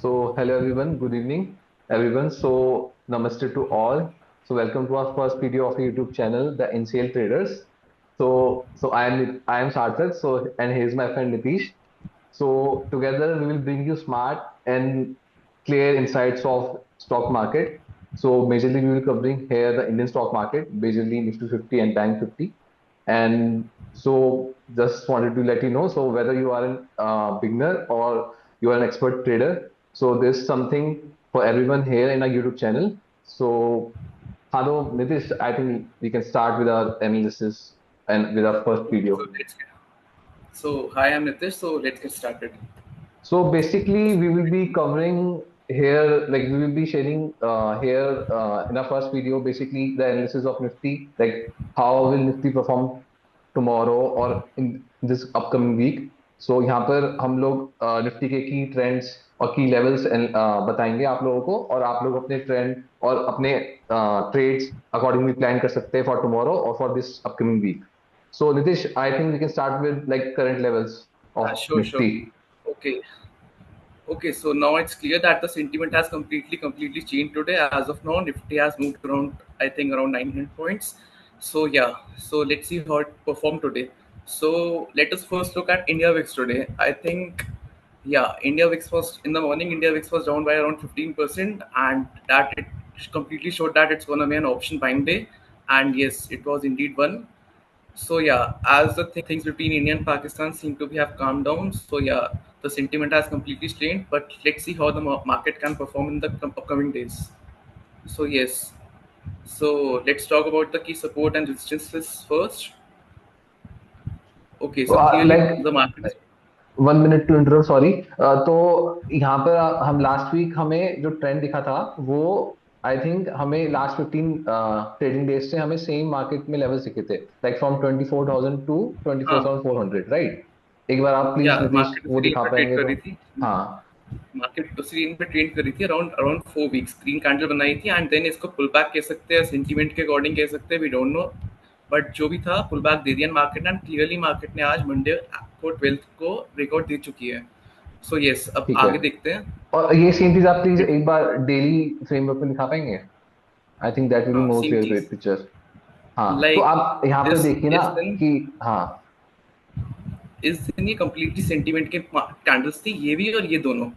Hello everyone, good evening everyone. Namaste to all. Welcome to our first video of our YouTube channel, the NCL Traders. I am Sarthak. And here's my friend Nitish. Together we will bring you smart and clear insights of stock market. Majorly we will covering here the Indian stock market, majorly Nifty 50 and Bank 50. And just wanted to let you know. So whether you are an beginner or you are an expert trader, so there's something for everyone here in our YouTube channel. Hello, Nitish. I think we can start with our analysis and with our first Okay, video. hi, I'm Nitish. So let's get started. So basically, we will be covering here, like we will be sharing here in our first video, basically the analysis of Nifty, like how will Nifty perform tomorrow or in this upcoming week. So यहाँ पर हम लोग Nifty के की trends और की levels बताएंगे आप लोगों को, और आप लोग अपने ट्रेंड और अपने ट्रेड्स अकॉर्डिंगली प्लान कर सकते हैं फॉर टुमारो और for this upcoming week. So Nitish, I think we can start with like current levels of Sure. Nifty. Okay. Okay, so now it's clear that the sentiment has completely changed today. As of now, Nifty has moved around, I think, around 900 points. So yeah, so let's see how it performed today. So let us first look at India VIX today. I think, yeah, India VIX was in the morning. India VIX was down by around 15%, and that it completely showed that it's gonna be an option buying day. And yes, it was indeed one. So yeah, as the things between India and Pakistan seem to have calmed down, so yeah, the sentiment has completely strained. But let's see how the market can perform in the upcoming days. So yes, so let's talk about the key support and resistances first. Okay, तो so clearly like the market is 1 minute to interrupt, sorry. तो यहाँ पर हम last week हमें जो trend दिखा था वो आई थिंक हमें लास्ट 15 ट्रेडिंग डेज से हमें सेम मार्केट में लेवल्स दिखे थे, लाइक फ्रॉम 24,000 टू हाँ 24,400, राइट? एक बार आप या प्लीज नीतीश मार्केट वो उसी रेंज दिखा में ट्रेड पाएंगे कर तो. रही थी. हाँ. मार्केट उसी रेंज में ट्रेड कर रही थी around around 4 weeks. Green candle बनाई थी एंड देन इसको पुल बैक कह सकते हैं, सेंटीमेंट के अकॉर्डिंग कह सकते हैं, वी डोंट नो. बट जो भी था पुल बैक दे दिया मार्केट ने, एंड क्लियरली मार्केट ने आज मंडे को 12th को ब्रेकआउट दे चुकी है. सो यस, अब ठीक है. आगे देखते हैं. और ये सेम चीज आप प्लीज एक बार डेली फ्रेमवर्क में दिखा पाएंगे? आई थिंक दैट विल बी हाँ मोर सेम क्लियर चीज. पिक्चर. हाँ, तो लाइक आप यहाँ पर इस देखिए ना इस दिन कि हाँ. इस दिन ये कम्प्लीटली सेंटीमेंट के कैंडल्स थी, ये भी और ये दोनों.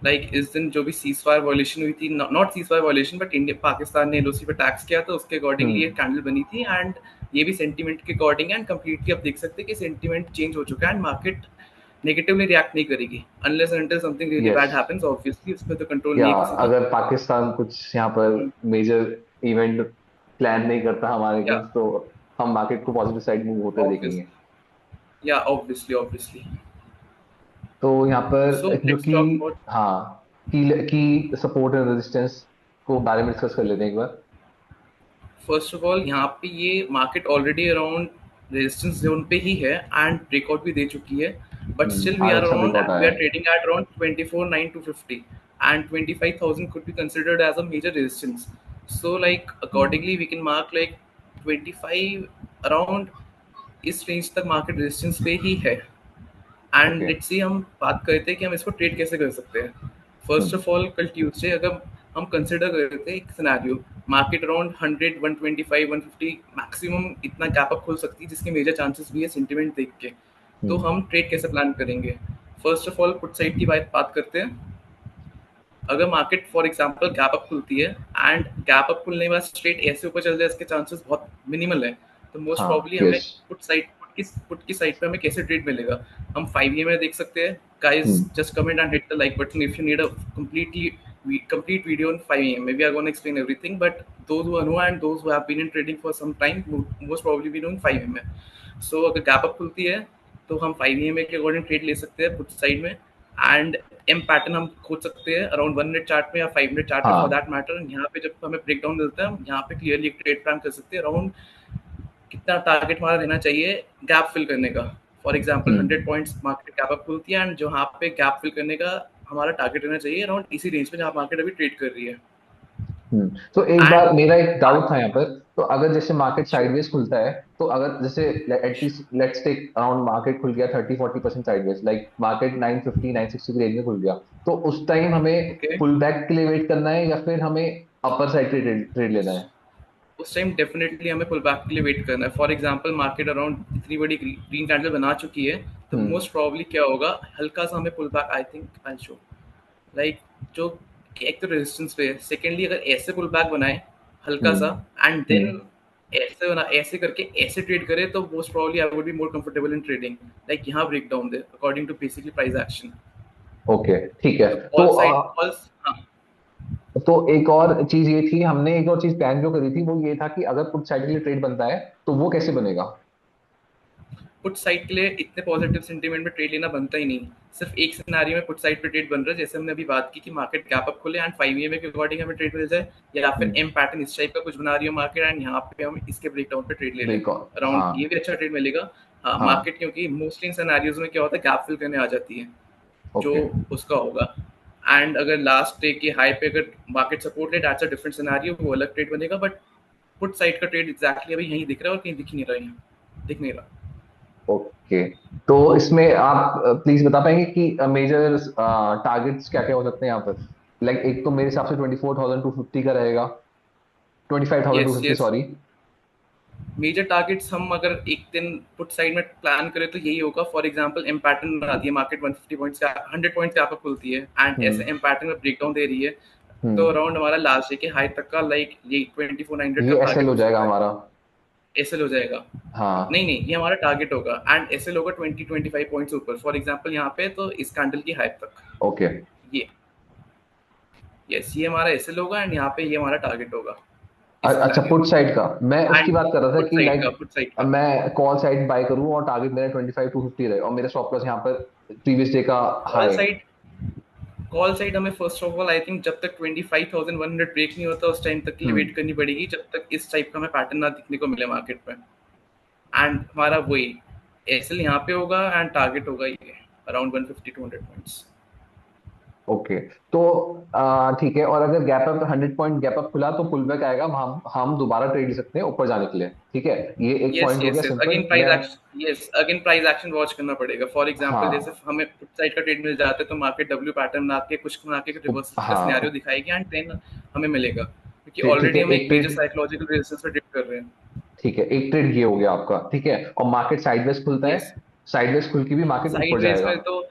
लाइक इस दिन जो भी सीज फायर वॉयलेशन हुई थी, not cease fire violation but India Pakistan ने एलओसी पे टैक्स किया था, उसके अकॉर्डिंगली ये हम्म. कैंडल बनी थी. एंड ये भी सेंटीमेंट के अकॉर्डिंग एंड कम्प्लीटली आप देख सकते हैं कि सेंटीमेंट चेंज हो चुका है एंड मार्केट नेगेटिवली रिएक्ट नहीं करेगी unless until something really yes. Bad happens. Obviously उसमें तो कंट्रोल या नहीं है किसी का. अगर पाकिस्तान कुछ यहाँ पर मेजर इवेंट प्लान नहीं करता हमारे या अगेंस्ट, तो हम मार्केट को पॉजिटिव साइड मूव होते ऑब्वियस देखेंगे. या ऑब्वियसली. तो यहाँ सो पर जो लेट्स कि टॉक अबाउट. हाँ, की सपोर्ट एंड रेजिस्टेंस को बारे में डिस्कस कर लेते हैं एक बार. फर्स्ट ऑफ ऑल यहाँ पे ये market already around resistance zone पे ही है एंड ब्रेकआउट भी दे चुकी है. बट स्टिल वी आज आर अच्छा अराउंड ब्रेकआउट वी आया आर है. Trading at around 24,950 and 25,000 could be considered as a major resistance. So like accordingly we can mark like 25 around इस रेंज तक मार्केट रेजिस्टेंस पे ही है. And okay. लेट्स सी, हम बात कर रहे थे कि हम इसको ट्रेड कैसे कर सकते हैं. फर्स्ट ऑफ ऑल कल ट्यूसडे अगर हम कंसिडर कर रहे थे एक सिनेरियो, मार्केट अराउंड 100 125 150 मैक्सिमम इतना गैप अप खुल सकती है जिसके मेजर चांसेस भी है सेंटीमेंट देख के. तो हम ट्रेड कैसे प्लान करेंगे? First of all put side की बात करते हैं. अगर market for example gap up खुलती है एंड गैप अप खुलने के बाद स्ट्रेट ऐसे ऊपर चल जाए, इसके चांसेस बहुत मिनिमल है. तो मोस्ट हाँ. प्रॉब्ली हमें यस. पुट की साइड पे हमें कैसे ट्रेड मिलेगा? हम 5 में देख सकते हैं. Guys just comment and hit the like button if you need a complete video on 5 a.m. Maybe I'm going to explain everything, but those who are new and those who have been in trading for some time most probably be doing 5 a.m. So अगर gap up खुलती है तो हम 5 a.m. के according trade ले सकते हैं put side में. एंड एम पैटर्न हम खोज सकते हैं अराउंड 1 मिनट चार्ट में या 5 मिनट चार्ट में फॉर हाँ. That matter. यहाँ पे जब हमें ब्रेक डाउन मिलता है हम यहाँ पे क्लियरली एक ट्रेड प्लान कर सकते हैं अराउंड कितना टारगेट हमारा रहना चाहिए गैप फिल करने का. For example 100 points market gap up खुलती है एंड जो यहाँ पे गैप फिल करने का हमारा टारगेट रहना चाहिए अराउंड इसी रेंज में जहाँ मार्केट अभी ट्रेड कर रही है. तो एक बार एंड मेरा एक डाउट था यहाँ पर। तो अगर जैसे मार्केट साइडवेज खुलता है, तो अगर जैसे at least let's take around market खुल गया 30-40% साइडवेज, लाइक मार्केट 950-960 की रेंज में खुल गया, तो उस टाइम हमें ओके, पुल बैक के लिए वेट करना है या फिर हमें अपर साइड ट्रेड ट्रेड लेना है? उस टाइम डेफिनेटली हमें पुल बैक के लिए वेट करना है। फॉर एग्जांपल मार्केट अराउंड इतनी बड़ी ग्रीन कैंडल बना चुकी है, तो हम्म। मोस्ट प्रोबेबली क्या होगा, हल्का सा हमें pull back, I think I show, like जो एक तो रेजिस्टेंस पे है, सेकेंडली अगर ऐसे पुल बैक बनाए हल्का सा, हम्म। एंड देन हम्म। ऐसे बना, ऐसे करके ऐसे ट्रेड करे, तो most probably I would be more comfortable in trading, like यहाँ ब्रेक डाउन दे according to basically price action. Okay, ठीक है। तो तो कॉल साइड कॉल्स, हाँ, तो एक और चीज ये थी, हमने एक और चीज प्लान जो करी थी वो ये था कि अगर पुट साइड के लिए ट्रेड बनता है तो वो कैसे बनेगा? पुट साइड के लिए इतने पॉजिटिव सेंटीमेंट में ट्रेड लेना बनता ही नहीं। सिर्फ एक सिनेरियो में पुट साइड पे ट्रेड बन रहा है, जैसे हमने अभी बात की कि मार्केट गैप अप खोले एंड 5 ईएमए के अकॉर्डिंग हमें ट्रेड मिल जाए, या फिर हम्म। एम पैटर्न इस टाइप का कुछ बना रही हो मार्केट एंड यहाँ पे हम इसके ब्रेकडाउन पे ट्रेड ले लें बिल्कुल। अराउंड, हाँ। ये भी अच्छा ट्रेड मिलेगा। हाँ, हाँ। मार्केट क्योंकि मोस्टली इन सिनेरियोज में क्या होता है, गैप फिल करने आ जाती है, जो ओके। उसका होगा। एंड अगर लास्ट डे की हाई पे अगर मार्केट सपोर्ट ले, दैट्स अ डिफरेंट सिनेरियो, वो अलग ट्रेड बनेगा। बट पुट साइड का ट्रेड एग्जैक्टली अभी यहीं दिख रहा है और कहीं दिख ही नहीं रहा है, यहाँ दिख नहीं रहा। ओके, तो इसमें आप प्लीज बता पाएंगे कि मेजर टारगेट्स क्या क्या हो सकते हैं यहाँ पर? लाइक एक तो मेरे हिसाब से 24,250 का रहेगा, 25,250, yes, fifty yes. Sorry. Major targets हम अगर एक दिन पुट साइड में प्लान करें तो यही होगा। फॉर एग्जांपल एम पैटर्न बनाती है मार्केट 150 पॉइंट्स का, 100 पॉइंट्स का आपको खुलती है एंड ऐसे हम्म। एम पैटर्न में ब्रेकडाउन दे रही है, तो हम्म। अराउंड हमारा लास्ट डे के हाई तक का लाइक ये 24,900 का ये एसएल टारगेट हो हो जाएगा सकता है। हमारा? एसएल हो जाएगा। नहीं हाँ। नहीं, ये हमारा टारगेट होगा एंड एसएल होगा 20-25 पॉइंट्स ऊपर, फॉर एग्जांपल यहाँ पे तो इस कैंडल की हाई तक। ओके। ये, यस, ये हमारा एसएल होगा एंड यहाँ पे ये हमारा टारगेट होगा इस अच्छा, सिनेरियो पुट में। साइड का मैं उसकी एंड बात कर रहा था पुट कि साइड का, लाइक पुट साइड का, मैं कॉल साइड बाय करूं और टारगेट मेरा 25,250 रहे और मेरा स्टॉप लॉस यहाँ पर प्रीवियस डे का call high. Side, call side हमें first of all I think जब तक 25,100 ब्रेक नहीं होता उस टाइम तक के लिए हम्म। वेट करनी पड़ेगी, जब तक इस टाइप का हमें पैटर्न ना दिखने को मिले मार्केट पे। एंड हमारा वही एसएल यहाँ पे होगा एंड टारगेट होगा ये अराउंड 150-200 पॉइंट्स। ओके, तो ठीक है। और अगर gap up 100 point gap up खुला तो पुल बैक आएगा, हम दोबारा ट्रेड ले सकते हैं ऊपर जाने के लिए, ठीक है? ये एक यस पॉइंट हो गया yes yes, simple. Again price मैं action, yes again price action watch करना पड़ेगा। फॉर एग्जांपल जैसे हाँ। हमें पुट साइड का ट्रेड मिल जाता है तो मार्केट डब्ल्यू पैटर्न बना के कुछ बना के रिवर्सल का सिनेरियो हाँ, दिखाएगी एंड देन हमें मिलेगा, क्योंकि ठीक ठीक ऑलरेडी है, हम एक एक मेजर ट्रेड। साइकोलॉजिकल रेजिस्टेंस पे ट्रेड कर रहे हैं। ठीक है, एक ट्रेड ये हो गया आपका, ठीक है। और मार्केट साइडवेज खुलता है, यस, साइडवेज खुल के भी मार्केट ऊपर साइडवेज जाएगा? में तो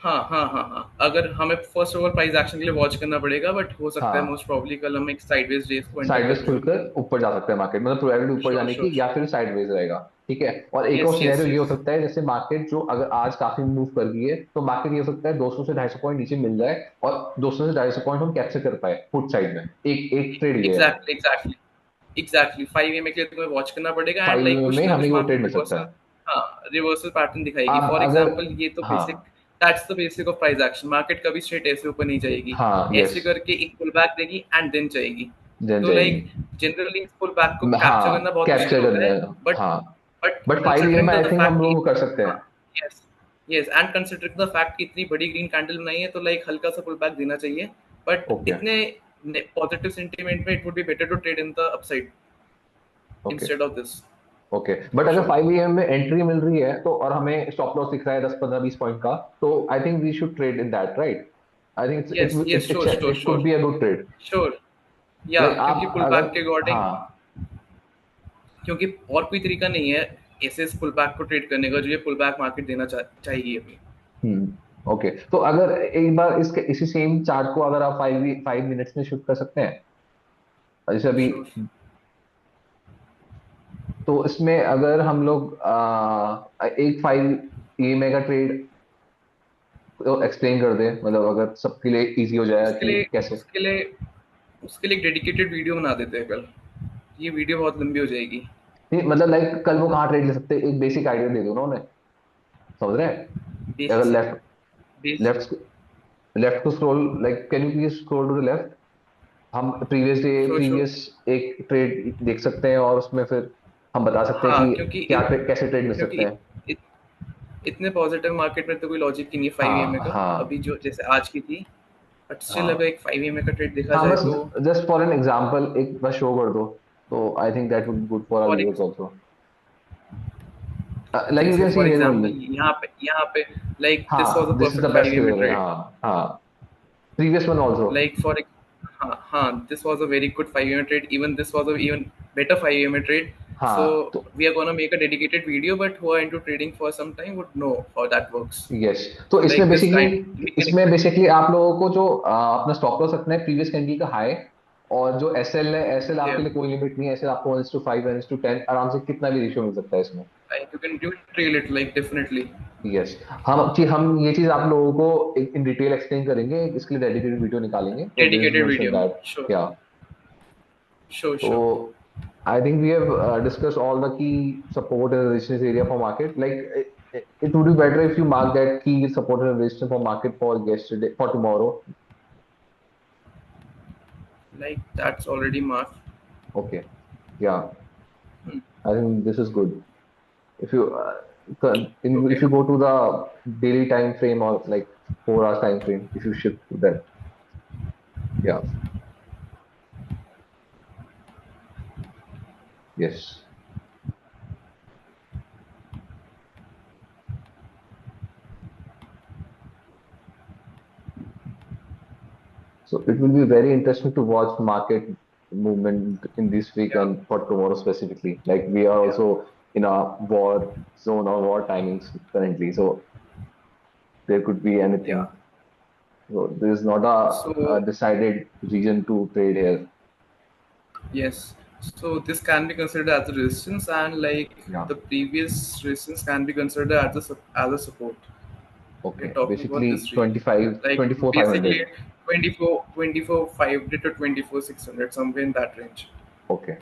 हाँ हाँ हाँ हाँ, अगर हमें फर्स्ट ओवर प्राइस एक्शन के लिए वॉच करना पड़ेगा, बट हो सकता है मोस्ट हाँ, प्रोबेबली कल हम एक साइडवेज रेस को एंटर कर साइडवेज रहे खुलकर ऊपर जा सकता है मार्केट, मतलब प्रोबेबिलिटी ऊपर श्योर जाने श्योर की, या श्योर, फिर साइडवेज रहेगा। ठीक है। और एक और यस यस सिनेरियो ये हो यस, सकता है, जैसे मार्केट जो अगर आज काफी मूव कर गई है तो मार्केट ये हो सकता है 200 से 250 पॉइंट नीचे मिल जाए और 200 से 250 पॉइंट हम कैप्चर कर पाए पुट साइड में। एक एक ट्रेड ये है। एग्जैक्टली एग्जैक्टली एग्जैक्टली 5 के लिए तुम्हें वॉच करना पड़ेगा एंड लाइक 5 कुछ में ना हमें कुछ वो ट्रेड मार्केट मिल सकता रिवर्सल, है। हाँ, रिवर्सल पैटर्न दिखाएगी। आप फॉर अगर एग्जांपल ये तो बेसिक, हाँ। That's the basic of price action. Market कभी स्ट्रेट ऐसे ऊपर नहीं जाएगी, हाँ। ऐसे यस। करके एक पुल बैक देगी एंड देन जाएगी। देन तो जाएगी। लाइक जनरली इस पुल बैक को कैप्चर करना हाँ, बहुत मुश्किल कैप्चर होता करना है, है। बट हाँ, बट बट 5 EM कंसिडरिंग में आई द थिंक हम फैक्ट कि, लोग कर सकते हाँ, हैं। Yes yes, and considering the fact कि इतनी बड़ी ग्रीन कैंडल बनाई है तो लाइक हल्का सा पुल बैक देना चाहिए, बट ओके। इतने पॉजिटिव सेंटीमेंट में it would be better to trade in the upside okay. Instead of this, okay, but for अगर श्योर। 5 AM में एंट्री मिल रही है तो और हमें स्टॉप लॉस दिख रहा है 10-15-20 पॉइंट का, तो I think we should trade in that, right? I think yes yes, sure sure it could sure be a good trade. Sure, yeah like क्योंकि आप पुल अगर बैक के अकॉर्डिंग, हाँ। क्योंकि और कोई तरीका नहीं है ऐसे इस पुल बैक को ट्रेड करने का जो ये पुल बैक मार्केट देना चाहिए अभी। ओके, तो अगर एक बार इसके इसी सेम चार्ट को अगर आप 5 मिनट्स में शूट कर सकते हैं जैसे अभी, श्योर, तो इसमें अगर हम लोग एक 5 EMA का ट्रेड तो एक्सप्लेन कर दें, मतलब अगर सबके लिए इजी हो जाए उसके कि लिए कैसे। उसके लिए उसके लिए एक डेडिकेटेड वीडियो बना देते हैं कल, ये वीडियो बहुत लंबी हो जाएगी। नहीं मतलब लाइक कल वो कहाँ ट्रेड ले सकते हैं, एक बेसिक आइडिया दे दो ना उन्हें, समझ रहे हैं? अगर basic, left base, left left को scroll, like can you please scroll to the left? हम श्योर श्योर, प्रीवियस एक ट्रेड देख सकते हैं और उसमें फिर हम बता सकते हैं हाँ, कि क्योंकि कैसे ट्रेड मिल सकते क्योंकि हैं। इत, इतने पॉजिटिव मार्केट में तो कोई लॉजिक ही नहीं है 5 हाँ। ईएमए का, हाँ। अभी जो जैसे आज की थी। बट स्टिल हाँ अगर एक 5 EMA का ट्रेड देखा हाँ, जाए बस तो जस्ट फॉर एन एग्जांपल एक बस शो कर दो, तो I think that would be good for our for viewers also, like you जैसे can see for here example only. यहाँ पे लाइक दिस वाज हाँ, uh this is the perfect 5 best EMA figure, trade. हाँ हाँ, previous one also. Like for this was a very good 5 EMA trade. Even this was a even better 5 EMA trade. हाँ So तो we are gonna make a dedicated video, but who are into trading for some time would know how that works. Yes, तो So इसमें like this basically, kind we can expect. आप लोगों को जो अपना stop loss रखना है previous candle का हाई, और जो एसएल है, एसएल आपके Yeah, लिए कोई लिमिट नहीं है, एसएल आपको 1:5 1:10 आराम से कितना भी रेशियो मिल सकता है इसमें। like you can trail it like definitely. Yes, हम ये चीज आप लोगों को इन डिटेल एक्सप्लेन करेंगे, इसके लिए डेडिकेटेड वीडियो निकालेंगे, तो there is Dedicated no issue in video. That. Sure, yeah, तो sure. I think we have discussed all the key support and resistance area for market. Like it would be better if you mark that key support and resistance for market for yesterday, for tomorrow. Like that's already marked. Okay, yeah, Hmm. I think this is good. If you if Okay. you go to the daily time frame, or like 4 hours time frame, if you shift to that, yeah, yes. So it will be very interesting to watch market movement in this week Yeah, and for tomorrow specifically. Like we are yeah. also in a war zone or war timings currently, so there could be Yeah. anything. So there is not a So decided region to trade here. yes. So this can be considered as a resistance, and like Yeah. the previous resistance can be considered as as a support. We're Okay. talking about Basically this region. 25, Like 24, basically 500. 24 500 to 24 600, somewhere in that range. Okay.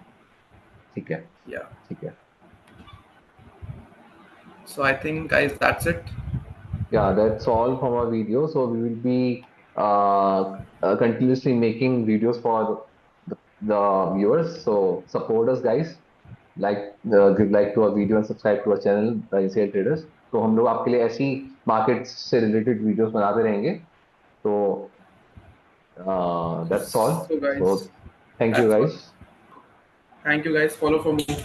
ठीक है, Yeah. ठीक है. So I think guys that's it. Yeah, that's all from our video. So we will be continuously making videos for the viewers. So support us, guys. Like give like to our video and subscribe to our channel, the ICL Traders. तो हम लोग आपके लिए ऐसी market से related videos बनाते रहेंगे. तो that's all. So guys, So thank you, that's all. guys. Thank you guys. Follow for more.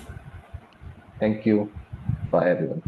Thank you. Bye, everyone.